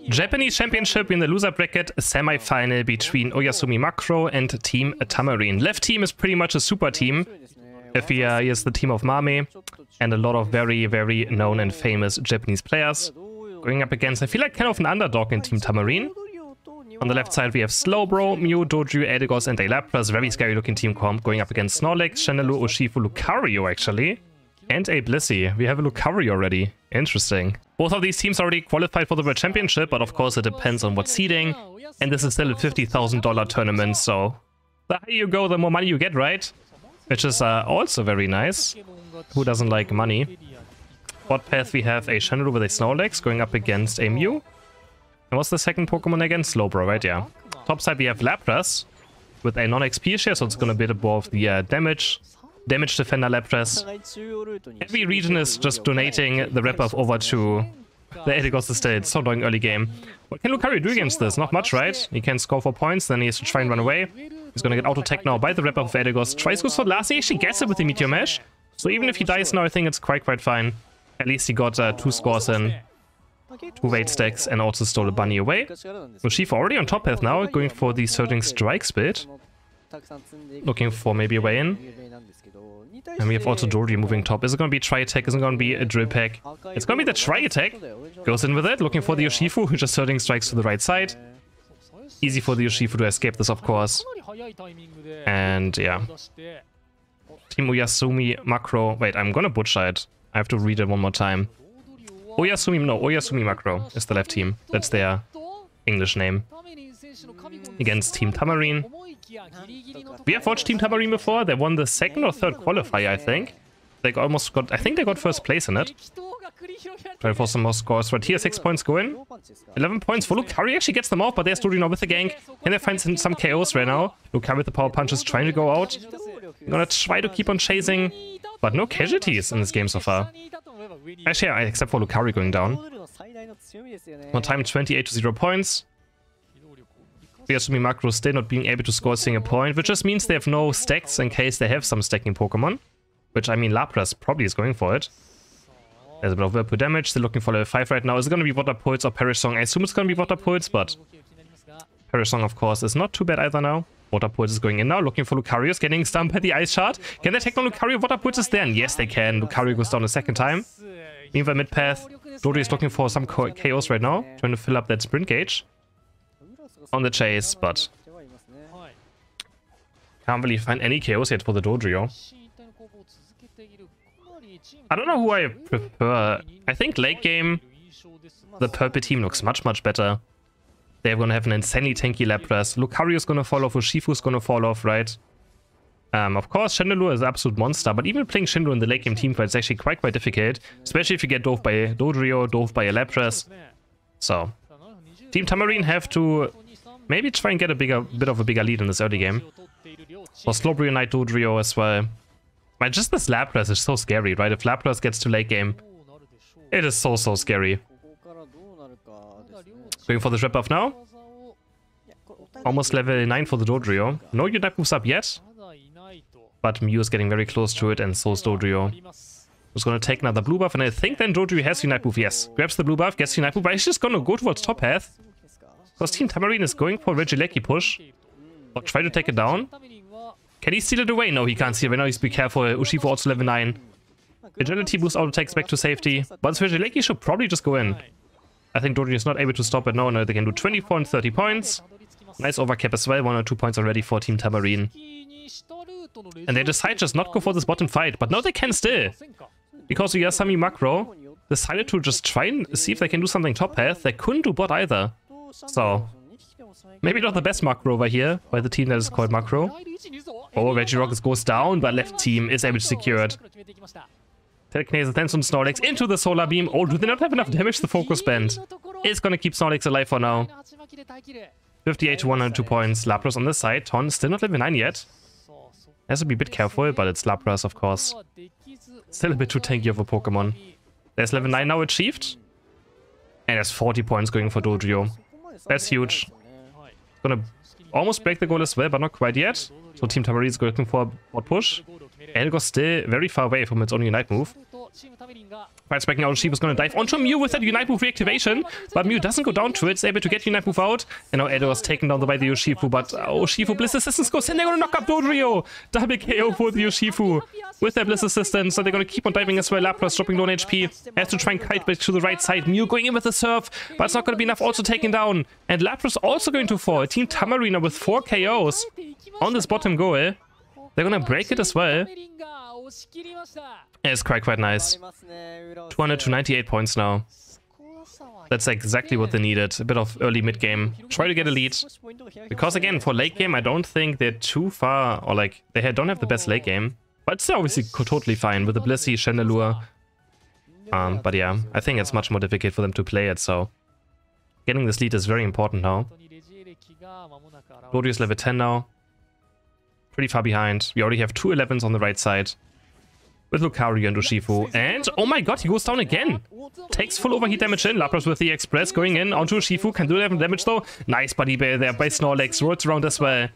Japanese Championship in the loser bracket semi-final between Oyasumi Macro and Team Tamarine. Left team is pretty much a super team. FIA is the team of Mame and a lot of very, very known and famous Japanese players. Going up against, I feel like kind of an underdog in Team Tamarine. On the left side we have Slowbro, Mew, Doju, Eldegoss and Lapras. Very scary looking team comp. Going up against Snorlax, Chandelure, Urshifu, Lucario actually. And a Blissey. We have a Lucario already. Interesting. Both of these teams already qualified for the World Championship, but of course it depends on what seeding. And this is still a $50,000 tournament, so the higher you go, the more money you get, right? Which is also very nice. Who doesn't like money? Bot path we have a Chandelure with a Snorlax going up against a Mew. And what's the second Pokemon again? Slowbro, right? Yeah. Top side we have Lapras with a non-XP share, so it's gonna be above the damage defender Lapras. Every region is just donating the rep-buff over to the Eldegoss estate. It's so annoying early game. What can Lucario do against this? Not much, right? He can score 4 points, then he has to try and run away. He's gonna get auto-attack now by the rep-buff of Eldegoss. Tries goes for last, he actually gets it with the Meteor Mash. So even if he dies now, I think it's quite fine. At least he got 2 scores in 2 weight stacks and also stole a bunny away. Urshifu already on top path now, going for the Surging Strike Spit. Looking for maybe a way in. And we have also Dory moving top. Is it going to be Tri-Attack? Is it going to be a Drill Peck? It's going to be the Tri-Attack. Goes in with it. Looking for the Urshifu, who just Surging Strikes to the right side. Easy for the Urshifu to escape this, of course. And yeah. Team Oyasumi Macro. Wait, I'm going to butcher it. I have to read it one more time. Oyasumi Macro is the left team. That's their English name. Against Team Tamarine. We have watched Team Tamarine before. They won the 2nd or 3rd qualifier, I think. They almost got, I think they got 1st place in it. Try for some more scores. Right here, 6 points go in. 11 points for Lucario. Actually gets them off, but there's Dory now with the gank. Can they find some KOs right now? Lucario with the power punch is trying to go out. I'm gonna try to keep on chasing, but no casualties in this game so far. Actually, yeah, except for Lucario going down. One time, 28 to 0 points. Oyasumi Macro still not being able to score a single point, which just means they have no stacks in case they have some stacking Pokemon. Which, I mean, Lapras probably is going for it. There's a bit of Whirlpool damage. They're looking for level 5 right now. Is it going to be Water Pulse or Perish Song? I assume it's going to be Water Pulse, but Perish Song, of course, is not too bad either now. Water Pulse is going in now, looking for Lucario, getting stunned by the Ice Shard. Can they take on Lucario? Water Pulse is there, and yes, they can. Lucario goes down a 2nd time. Meanwhile, mid-path, Dory is looking for some KOs right now, trying to fill up that sprint gauge. On the chase, but can't really find any KOs yet for the Dodrio. I don't know who I prefer. I think late game, the purple team looks much better. They're gonna have an insanely tanky Lapras. Lucario's gonna fall off, Urshifu's gonna fall off, right? Of course, Chandelure is an absolute monster, but even playing Chandelure in the late game team fight is actually quite difficult. Especially if you get dove by a Dodrio, dove by a Lapras. So, Team Tamarine have to maybe try and get a bit of a bigger lead in this early game. For Slowbro Unite Dodrio as well. But just this Lapras is so scary, right? If Lapras gets to late game, it is so scary. Going for this rep buff now. Almost level 9 for the Dodrio. No Unite moves up yet. But Mew is getting very close to it, and so is Dodrio. Who's gonna take another blue buff, and I think then Dodrio has Unite move. Yes. Grabs the blue buff, gets Unite move, but he's just gonna go towards top path. Because Team Tamarine is going for Regieleki push. Or try to take it down. Can he steal it away? No, he can't steal it. Right now, he's be careful. Urshifu also level 9. Agility boosts auto takes back to safety. But Regieleki should probably just go in. I think Dodrio is not able to stop it now. No, they can do 24 and 30 points. Nice overcap as well. 1 or 2 points already for Team Tamarine. And they decide just not go for this bottom fight. But now they can still. Because Oyasumi Macro decided to just try and see if they can do something top path. They couldn't do bot either. So, maybe not the best Macro over here by the team that is called Macro. Oh, Regirock goes down, but left team is able to secure it. Telekinesis then on Snorlax into the Solar Beam. Oh, do they not have enough damage to focus band? It's gonna keep Snorlax alive for now. 58 to 102 points. Lapras on the side. Ton still not level 9 yet. Has to be a bit careful, but it's Lapras, of course. Still a bit too tanky of a Pokemon. There's level 9 now achieved. And there's 40 points going for Dodrio. That's huge. Gonna almost break the goal as well, but not quite yet. So Team Tamarine is looking for a bot push. Eldegoss still very far away from its own Unite move. Right, specking out, Urshifu's gonna dive onto Mew with that Unite Move reactivation, but Mew doesn't go down to it, it's able to get Unite Move out, and now Edo is taken down by the Urshifu, but Urshifu Bliss Assistance goes in, they're gonna knock up Dodrio! Double KO for the Urshifu with their Bliss Assistance, so they're gonna keep on diving as well. Lapras dropping low on HP, has to try and kite back to the right side, Mew going in with the Surf, but it's not gonna be enough, also taken down, and Lapras also going to fall. Team Tamarina with 4 KOs on this bottom goal. They're gonna break it as well. It's quite nice. 200 to 98 points now. That's exactly what they needed. A bit of early mid-game. Try to get a lead. Because again, for late game, I don't think they're too far, or like, they don't have the best late game. But it's obviously totally fine with the Blissey, Chandelure. But yeah, I think it's much more difficult for them to play it, so... Getting this lead is very important now. Dodrio's level 10 now. Pretty far behind. We already have 2 11s on the right side. With Lucario and Urshifu. And, oh my god, he goes down again. Takes full overheat damage in. Lapras with the Express going in onto Urshifu. Can do 11 damage though. Nice buddy bear there by Snorlax. Rolls around as well.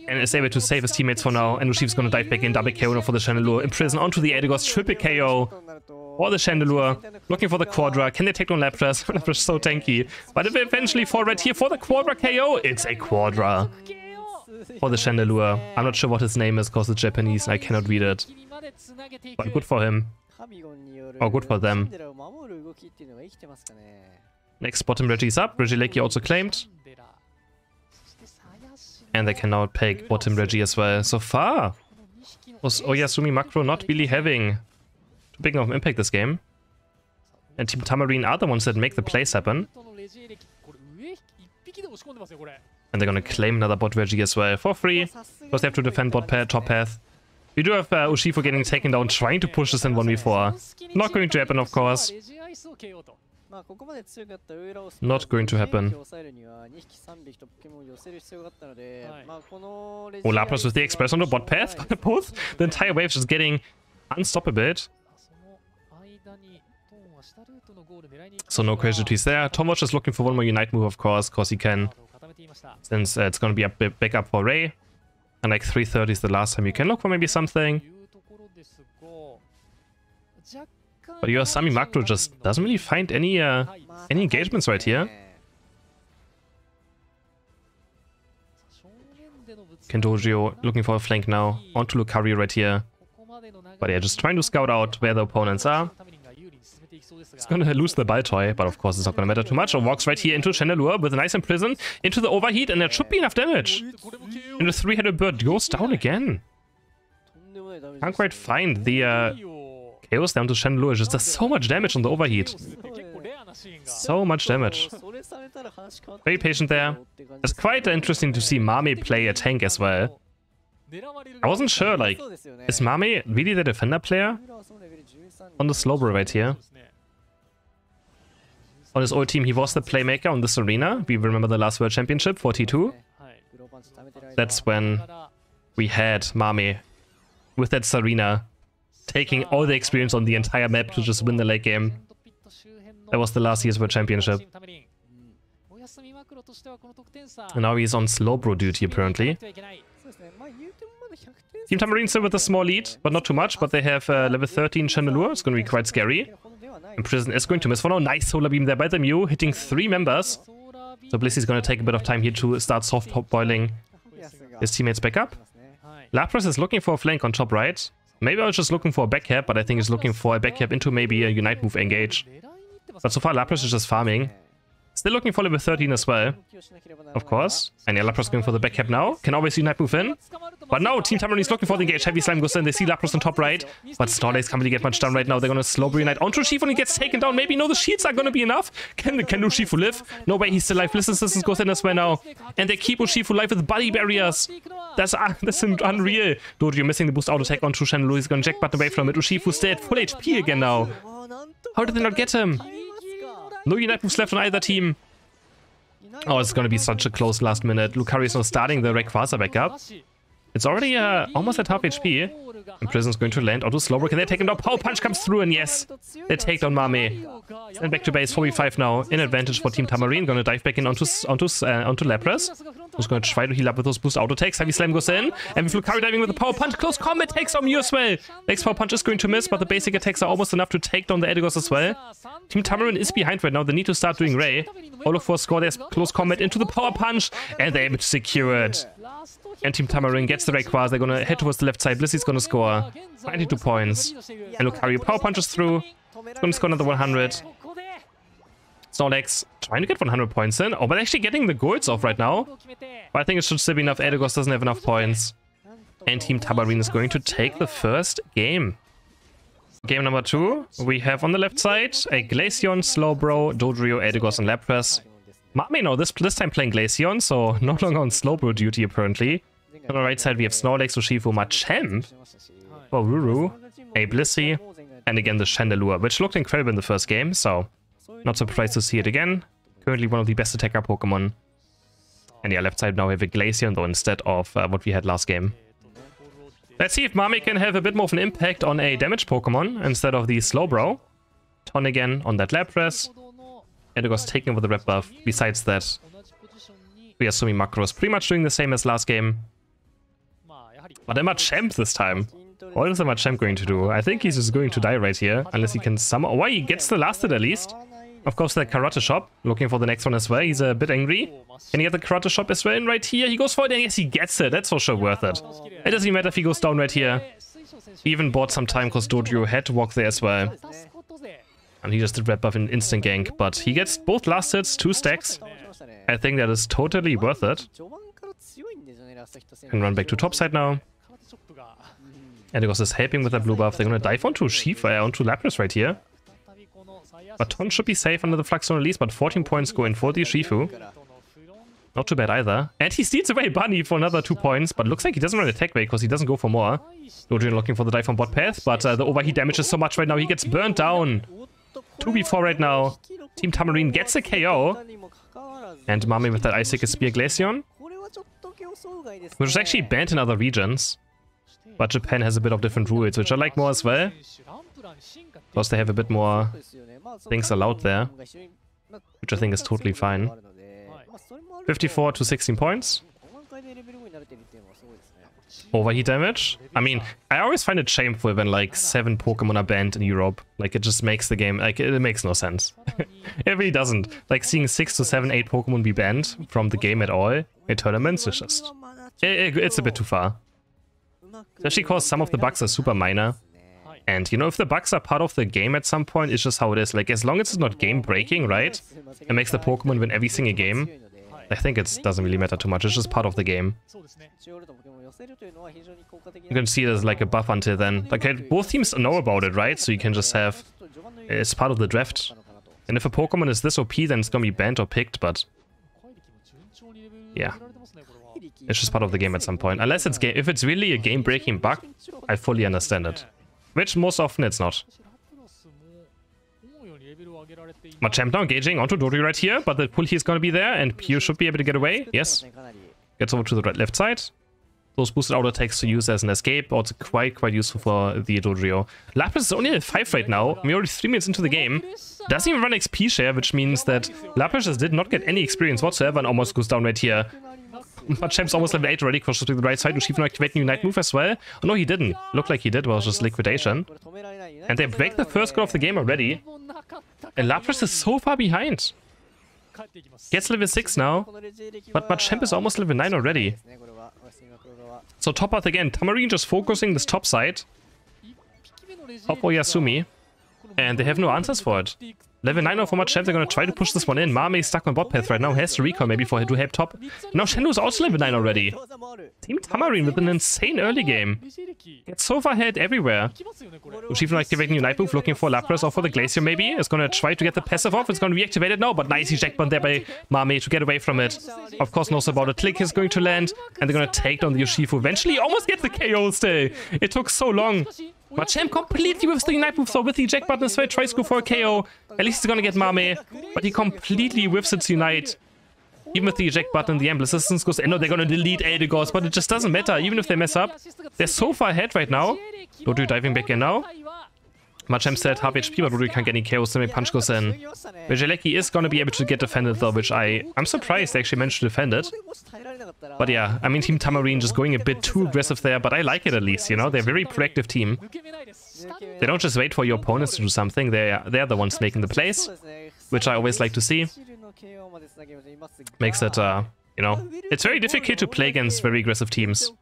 And is able to save his teammates for now. And Urshifu's gonna dive back in. Double KO for the Chandelure. Imprison onto the Eldegoss. Triple KO. Or the Chandelure. Looking for the Quadra. Can they take down Lapras? Lapras so tanky. But if they eventually fall right here for the Quadra KO, it's a Quadra. For the Chandelure. I'm not sure what his name is because it's Japanese and I cannot read it. But good for him. Or good for them. Next bottom Reggie's up. Regieleki also claimed. And they can now take bottom Reggie as well. So far was Oyasumi Macro not really having too big of an impact this game. And Team Tamarine are the ones that make the plays happen. And they're gonna claim another bot Reggie as well for free. Because they have to defend bot path, top path. We do have Urshifu getting taken down, trying to push this in 1v4. Not going to happen, of course. Not going to happen. Oh, Lapras with the Express on the bot path. Both the entire wave just getting unstoppable. So no casualties there. Tomosh is looking for one more Unite move, of course, because he can. Since it's going to be a back up for Ray. And like 330 is the last time you can look for maybe something. But your Sami Macro just doesn't really find any engagements right here. Kendojo looking for a flank now. Onto Lucario right here. But yeah, just trying to scout out where the opponents are. He's gonna lose the Baltoy, but of course it's not gonna matter too much. Walks right here into Chandelure with a nice Imprison, into the overheat, and that should be enough damage. And the 3-headed bird goes down again. Can't quite find the chaos down to Chandelure. Just does so much damage on the overheat. So much damage. Very patient there. It's quite interesting to see Mame play a tank as well. I wasn't sure, like, is Mame really the defender player? On the Slowbro right here. On his old team, he was the playmaker on this arena. We remember the last World Championship, 42. That's when we had Mame with that Sarina taking all the experience on the entire map to just win the late game. That was the last year's World Championship. And now he's on Slowbro duty, apparently. Team Tamarine still with a small lead, but not too much. But they have level 13 Chandelure. It's going to be quite scary. Imprison is going to miss for now. Nice Solar Beam there by the Mew, hitting 3 members. So Blissey's going to take a bit of time here to start soft boiling his teammates back up. Lapras is looking for a flank on top right. Maybe I was just looking for a back cap, but I think he's looking for a back cap into maybe a Unite move engage. But so far Lapras is just farming. Still looking for level 13 as well, of course. And yeah, Lapras going for the back cap now. Can always Unite move in. But no, Team Tamarine is looking for the engage. Heavy Slime goes in. They see Lapras on top right. But Snorlax can't really get much done right now. They're going to Slowbro Unite onto Urshifu and he gets taken down. Maybe no, the shields are going to be enough. Can Urshifu live? No way, he's still alive. Bliss Assistance goes in as well now. And they keep Urshifu alive with body barriers. That's unreal. Dodrio missing the boost auto attack onto Chandelure. He's going to jack button away from it. Urshifu's dead. Full HP again now. How did they not get him? No Unite moves left on either team. Oh, it's gonna be such a close last minute. Lucario is now starting the Rayquaza back up. It's already almost at half HP. Imprison's going to land onto Slowbro. Can they take him down? Power Punch comes through, and yes, they take down Mame. And back to base, 4v5 now. In advantage for Team Tamarine. Gonna dive back in onto Lapras. Who's going to try to heal up with those boost auto attacks. Heavy Slam goes in. And with Lucario diving with the Power Punch. Close combat takes on Mew as well. Next Power Punch is going to miss, but the basic attacks are almost enough to take down the Eldegoss as well. Team Tamarin is behind right now. They need to start doing Ray. All of 4 score. There's close combat into the Power Punch. And they're able to secure it. And Team Tamarin gets the Rayquaza. They're going to head towards the left side. Blissey's going to score 92 points. And Lucario Power Punches through. It's going to score another 100. Snorlax trying to get 100 points in. Oh, but actually getting the golds off right now. But I think it should still be enough. Eldegoss doesn't have enough points. And Team Tamarin is going to take the first game. Game number 2. We have on the left side a Glaceon, Slowbro, Dodrio, Eldegoss, and Lapras. Mame now this time playing Glaceon, so no longer on Slowbro duty apparently. On the right side we have Snorlax, Urshifu, Machamp, Ruru, a Blissey, and again the Chandelure, which looked incredible in the first game, so not surprised to see it again. Currently one of the best attacker Pokemon. And yeah, left side now we have a Glaceon though instead of what we had last game. Let's see if Mame can have a bit more of an impact on a damage Pokemon instead of the Slowbro. Ton again on that Lapras. Eldegoss taking over the red buff. Besides that, Oyasumi Makro is pretty much doing the same as last game. But a Machamp this time. What is a Machamp going to do? I think he's just going to die right here. Unless he can summon... Oh, he gets the last hit at least. Of course, the Karate Shop. Looking for the next one as well. He's a bit angry. Can he get the Karate Shop as well in right here? He goes for it and yes, he gets it. That's for sure worth it. It doesn't even matter if he goes down right here. He even bought some time because Dodrio had to walk there as well. And he just did red buff in instant gank. But he gets both last hits, 2 stacks. I think that is totally worth it. Can run back to top side now. Eldegoss is helping with that blue buff. They're going to dive onto Shifa, onto Lapras right here. But Ton should be safe under the Flux Zone at least, but 14 points go in for the Urshifu. Not too bad either. And he steals away Bunny for another 2 points, but looks like he doesn't run attack rate because he doesn't go for more. Dodrio looking for the dive on bot path, but the overheat damage is so much right now. He gets burnt down. 2v4 right now. Team Tamarin gets a KO. And Mame with that Ice Sickle Spear Glaceon, which is actually banned in other regions. But Japan has a bit of different rules, which I like more as well. Because they have a bit more things allowed there. Which I think is totally fine. 54 to 16 points. Overheat damage. I mean, I always find it shameful when like 7 Pokemon are banned in Europe. Like it just makes the game, like it makes no sense. It really doesn't. Like seeing 6 to 7, 8 Pokemon be banned from the game at all in tournaments is just... It's a bit too far. Especially because some of the bugs are super minor. And you know, if the bugs are part of the game at some point, it's just how it is. Like as long as it's not game breaking, right? It makes the Pokemon win every single game. I think it doesn't really matter too much. It's just part of the game. You can see it as like a buff until then. Like both teams know about it, right? So you can just have... It's part of the draft. And if a Pokemon is this OP, then it's gonna be banned or picked, but... Yeah. It's just part of the game at some point. Unless it's if it's really a game-breaking bug, I fully understand it. Which most often it's not. Machamp now engaging onto Dodrio right here, but the pull here is gonna be there, and Pure should be able to get away. Yes. Gets over to the left side. Those boosted auto attacks to use as an escape, also quite useful for the Dodrio. Lapras is only at 5 right now. We're already 3 minutes into the game. Doesn't even run XP share, which means that Lapras just did not get any experience whatsoever and almost goes down right here. Machamp's almost level 8 already, crosses to the right side. Urshifu activating Unite move as well. Oh no, he didn't. Looked like he did, but it was just liquidation. And they break the first goal of the game already. And Lapras is so far behind. Gets level 6 now, but Machamp is almost level 9 already. So top path again. Tamarin just focusing this top side of Oyasumi. And they have no answers for it. Level 9 for Machamp, they're gonna try to push this one in. Mame is stuck on bot path right now, has to recall maybe to help top. Now Shendu is also level 9 already. Team Tamarin with an insane early game. Gets so far ahead everywhere. Urshifu activating Unite move, looking for Lapras or for the Glaceon maybe. It's gonna try to get the passive off, it's gonna reactivate it now, but nice eject button there by Mame to get away from it. Of course knows about it. Click is going to land, and they're gonna take down the Urshifu. Eventually almost gets the KO still. It took so long. Machamp completely whiffs the Unite move, so with the eject button as well, tries to go for a KO. At least he's gonna get Mame, but he completely whiffs its Unite. Even with the eject button, the Amble Assistance goes in. No, they're gonna delete Eldegoss, but it just doesn't matter, even if they mess up. They're so far ahead right now. Dodrio diving back in now. Machem still at half HP, but Rudri can't get any KOs, so Punch goes in. Regieleki is gonna be able to get defended though, which I'm surprised they actually managed to defend it. But yeah, I mean, Team Tamarine just going a bit too aggressive there, but I like it at least, you know? They're a very proactive team. They don't just wait for your opponents to do something, they're the ones making the plays, which I always like to see. Makes it, you know, it's very difficult to play against very aggressive teams.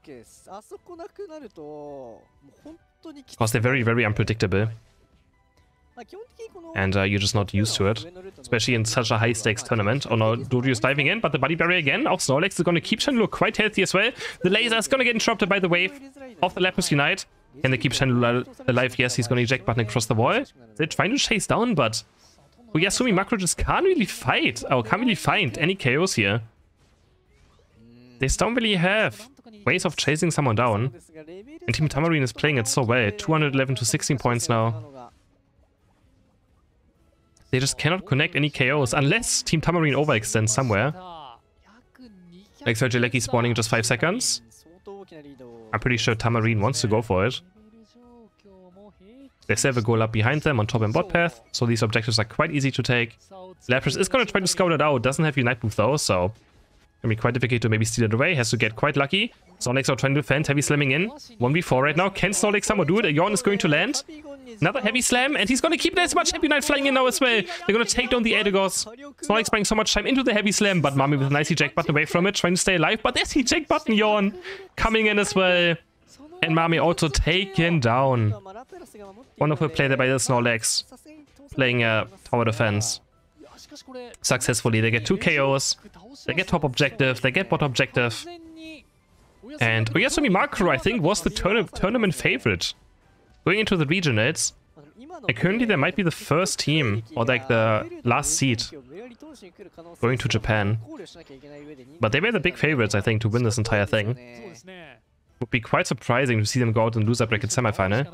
Because they're very, very unpredictable. And you're just not used to it. Especially in such a high-stakes tournament. Oh no, Dodrio's diving in, but the body barrier again. Auch Snorlax is going to keep Chandelure quite healthy as well. The laser is going to get interrupted by the wave of the Lapras Unite. Can they keep Chandelure alive? Yes, he's going to eject button across the wall. They're trying to chase down, but Oyasumi Makro just can't really fight. Or can't really find any KOs here. They don't really have ways of chasing someone down. And Team Tamarine is playing it so well. 211 to 16 points now. They just cannot connect any KOs unless Team Tamarine overextends somewhere. Like Regieleki spawning in just 5 seconds. I'm pretty sure Tamarine wants to go for it. They still have a goal up behind them on top and bot path, so these objectives are quite easy to take. Lapras is going to try to scout it out, doesn't have Unite move though, so gonna be quite difficult to maybe steal it away, has to get quite lucky. Snorlax are trying to defend, heavy slamming in. 1v4 right now, can Snorlax somehow do it? A yawn is going to land. Another heavy slam, and he's gonna keep this much Happy Knight flying in now as well. They're gonna take down the Eldegoss. Snorlax buying so much time into the heavy slam, but Mami with a nice eject button away from it, trying to stay alive. But there's the eject button, yawn coming in as well. And Mami also taken down. Wonderful play there by the Snorlax. Playing a tower defense. Successfully, they get 2 KOs. They get top objective, they get bot objective. And Oyasumi Makro, I think, was the tournament favorite. Going into the regionals, and currently they might be the first team, or like the last seed, going to Japan. But they were the big favorites, I think, to win this entire thing. Would be quite surprising to see them go out in the loser bracket semifinal.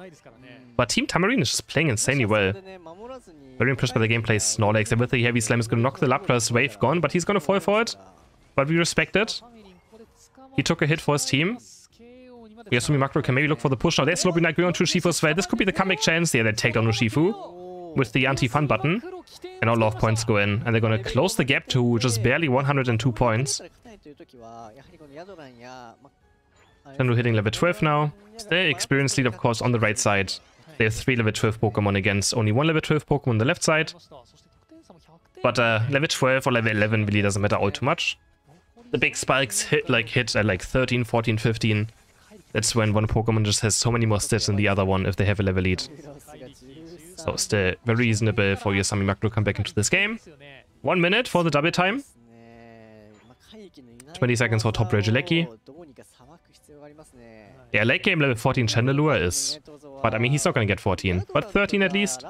But Team Tamarine is just playing insanely well. Very impressed by the gameplay. Snorlax, and with the heavy slam is going to knock the Lapras. Wave gone, but he's going to fall for it. But we respect it. He took a hit for his team. Oyasumi Makro can maybe look for the push now. There's Slopey Knight going on to Urshifu as well. This could be the comeback chance. Yeah, they take down Urshifu with the anti-fun button. And all love points go in. And they're going to close the gap to just barely 102 points. Chandelure hitting level 12 now. Still experienced lead, of course, on the right side. They have 3 level 12 Pokemon against only 1 level 12 Pokemon on the left side. But level 12 or level 11 really doesn't matter all too much. The big spikes hit at like 13, 14, 15. That's when one Pokemon just has so many more stats than the other one if they have a level lead. So still very reasonable for Oyasumi Makro to come back into this game. 1 minute for the double time. 20 seconds for top Regieleki. Yeah, late game level 14 Chandelure is... But I mean, he's not going to get 14. But 13 at least.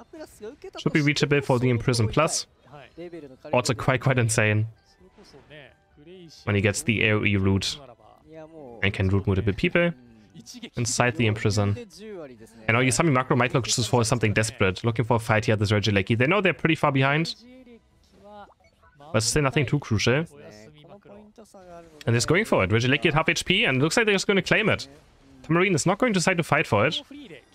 Should be reachable for the Imprison Plus. Also quite insane. When he gets the AoE route. And can root multiple people. Inside the Imprison. And now Oyasumi Makro might look just for something desperate. Looking for a fight here at this Regieleki. They know they're pretty far behind. But still nothing too crucial. And they're going for it. Regieleki at half HP, and it looks like they're just going to claim it. Tamarine is not going to decide to fight for it.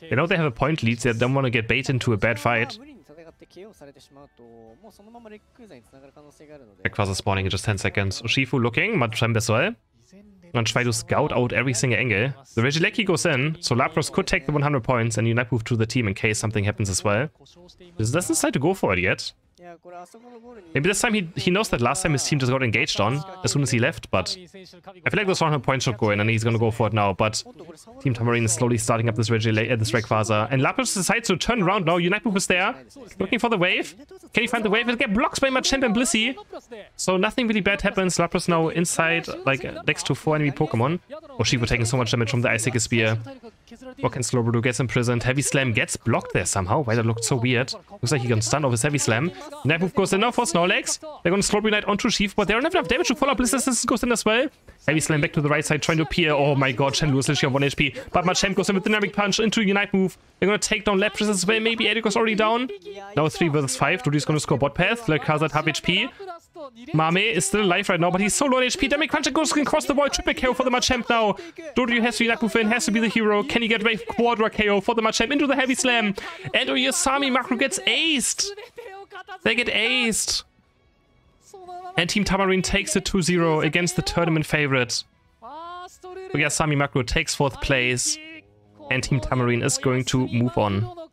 They know they have a point lead, they don't want to get baited into a bad fight. Rayquaza spawning in just 10 seconds. Urshifu looking, Machamp as well. And try to scout out every single angle. The Regieleki goes in, so Lapras could take the 100 points and Unite move to the team in case something happens as well. He doesn't decide to go for it yet. Maybe this time he knows that last time his team just got engaged on as soon as he left, but I feel like those 100 points should go in and he's gonna go for it now, but Team Tamarine is slowly starting up this Rayquaza, and Lapras decides to turn around now. Unite move is there, looking for the wave. Can he find the wave? It gets blocked by Machamp and Blissey, so nothing really bad happens. Lapras now inside, like next to 4 enemy Pokemon. Urshifu taking so much damage from the Ice Spear. Rock and Slowbro gets imprisoned. Heavy Slam gets blocked there somehow. Why that looked so weird. Looks like he got stunned off his Heavy Slam. Night move goes in now for Snorlax. They're going to Slowbro Knight onto Urshifu, but they don't have enough damage to follow up. Blizzard goes in as well. Heavy Slam back to the right side, trying to appear. Oh my god, Chandelure is literally on 1 HP. But Machamp goes in with Dynamic Punch into Unite move. They're going to take down Lapras as well. Maybe Eldegoss already down. Now 3 versus 5. Duty's going to score bot path. Rayquaza at half HP. Mame is still alive right now, but he's so low on HP. Demi Cruncher goes across the wall. Triple KO for the Machamp now. Doryu has to be Nakufin, has to be the hero. Can he get away? Quadra KO for the Machamp into the Heavy Slam. And Oyasami Makro gets aced. They get aced. And Team Tamarine takes it 2-0 against the tournament favorite. Oyasami Makro takes 4th place. And Team Tamarine is going to move on.